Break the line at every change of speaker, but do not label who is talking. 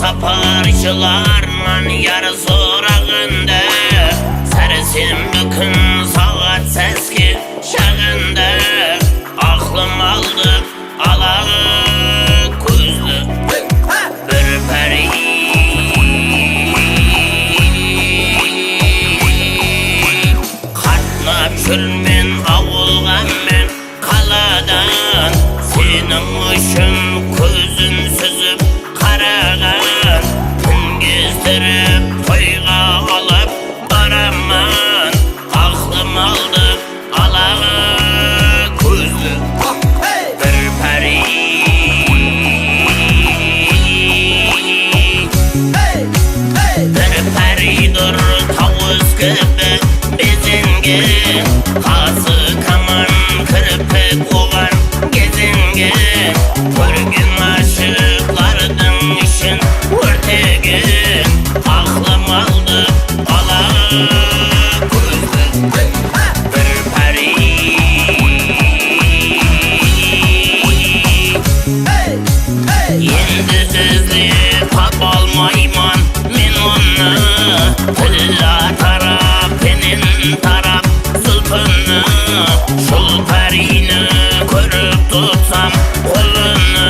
saparcılarla yarı sorağında Sersin bükün saat seski şağında Aklım aldı alağı kuzlu bir peri Kartla çülmen avulganmen kaladan Senin ışın közün süzüp karagan Gün gezdirip toyga alıp baraman Aklım aldı alağı kuzlu bir peri Bir peridir tavus gibi bezingen Kası kaman kırpık oğan gezingen Görgün aşıklardın işin örtegin Aklım aldı alağı kuzlu bir peri Yendizizli tap almayman men onu Tilla tarap penin tarap zılpını Şul perini körüp tutsam kolunu